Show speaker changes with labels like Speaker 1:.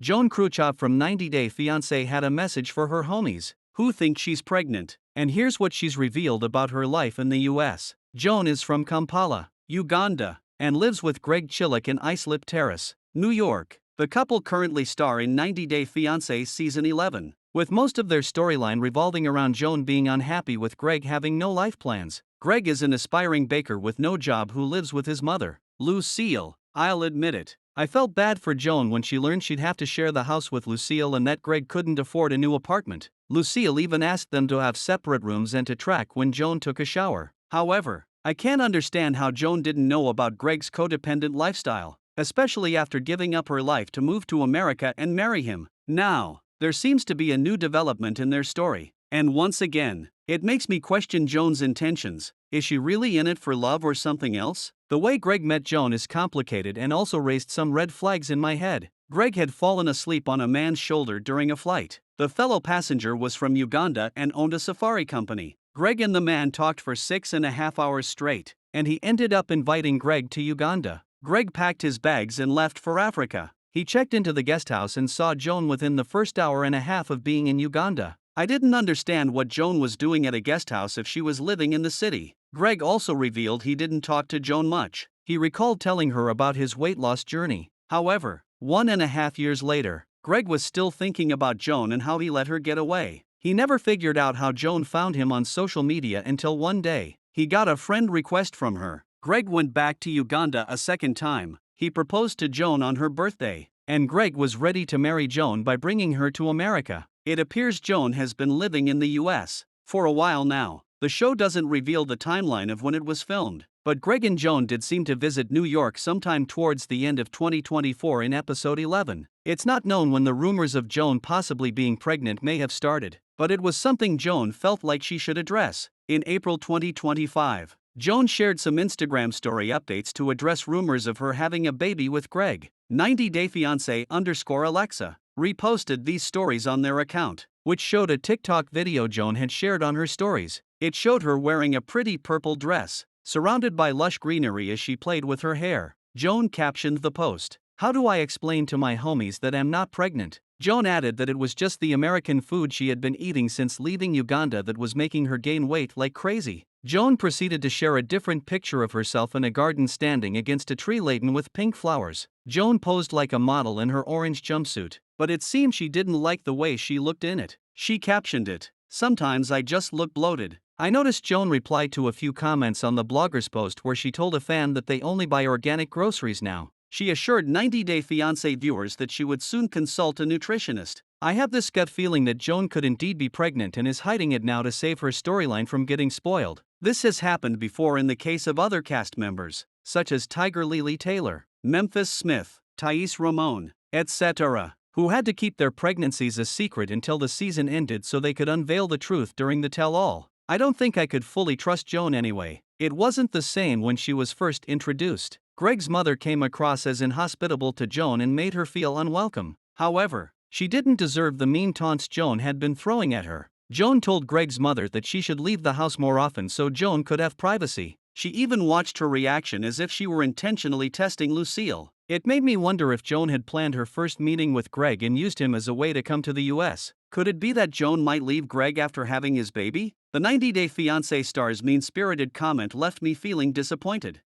Speaker 1: Joan Kruchov from 90 Day Fiancé had a message for her homies, who think she's pregnant, and here's what she's revealed about her life in the US. Joan is from Kampala, Uganda, and lives with Greg Chillak in Islip Terrace, New York. The couple currently star in 90 Day Fiancé Season 11, with most of their storyline revolving around Joan being unhappy with Greg having no life plans. Greg is an aspiring baker with no job who lives with his mother, Lucille. I'll admit it. I felt bad for Joan when she learned she'd have to share the house with Lucille and that Greg couldn't afford a new apartment. Lucille even asked them to have separate rooms and to track when Joan took a shower. However, I can't understand how Joan didn't know about Greg's codependent lifestyle, especially after giving up her life to move to America and marry him. Now, there seems to be a new development in their story, and once again, it makes me question Joan's intentions. Is she really in it for love or something else? The way Greg met Joan is complicated and also raised some red flags in my head. Greg had fallen asleep on a man's shoulder during a flight. The fellow passenger was from Uganda and owned a safari company. Greg and the man talked for 6.5 hours straight, and he ended up inviting Greg to Uganda. Greg packed his bags and left for Africa. He checked into the guest house and saw Joan within the first hour and a half of being in Uganda. I didn't understand what Joan was doing at a guest house if she was living in the city. Greg also revealed he didn't talk to Joan much. He recalled telling her about his weight loss journey. However, 1.5 years later, Greg was still thinking about Joan and how he let her get away. He never figured out how Joan found him on social media until one day, he got a friend request from her. Greg went back to Uganda a second time. He proposed to Joan on her birthday, and Greg was ready to marry Joan by bringing her to America. It appears Joan has been living in the US for a while now. The show doesn't reveal the timeline of when it was filmed, but Greg and Joan did seem to visit New York sometime towards the end of 2024 in episode 11. It's not known when the rumors of Joan possibly being pregnant may have started, but it was something Joan felt like she should address. In April 2025, Joan shared some Instagram story updates to address rumors of her having a baby with Greg. 90 Day Fiancé _Alexa reposted these stories on their account, which showed a TikTok video Joan had shared on her stories. It showed her wearing a pretty purple dress, surrounded by lush greenery as she played with her hair. Joan captioned the post, "How do I explain to my homies that I'm not pregnant?" Joan added that it was just the American food she had been eating since leaving Uganda that was making her gain weight like crazy. Joan proceeded to share a different picture of herself in a garden standing against a tree laden with pink flowers. Joan posed like a model in her orange jumpsuit, but it seemed she didn't like the way she looked in it. She captioned it, "Sometimes I just look bloated." I noticed Joan replied to a few comments on the blogger's post where she told a fan that they only buy organic groceries now. She assured 90 Day Fiancé viewers that she would soon consult a nutritionist. I have this gut feeling that Joan could indeed be pregnant and is hiding it now to save her storyline from getting spoiled. This has happened before in the case of other cast members, such as Tiger Lily Taylor, Memphis Smith, Thais Ramone, etc., who had to keep their pregnancies a secret until the season ended so they could unveil the truth during the tell-all. I don't think I could fully trust Joan anyway. It wasn't the same when she was first introduced. Greg's mother came across as inhospitable to Joan and made her feel unwelcome. However, she didn't deserve the mean taunts Joan had been throwing at her. Joan told Greg's mother that she should leave the house more often so Joan could have privacy. She even watched her reaction as if she were intentionally testing Lucille. It made me wonder if Joan had planned her first meeting with Greg and used him as a way to come to the US. Could it be that Joan might leave Greg after having his baby? The 90 Day Fiancé star's mean-spirited comment left me feeling disappointed.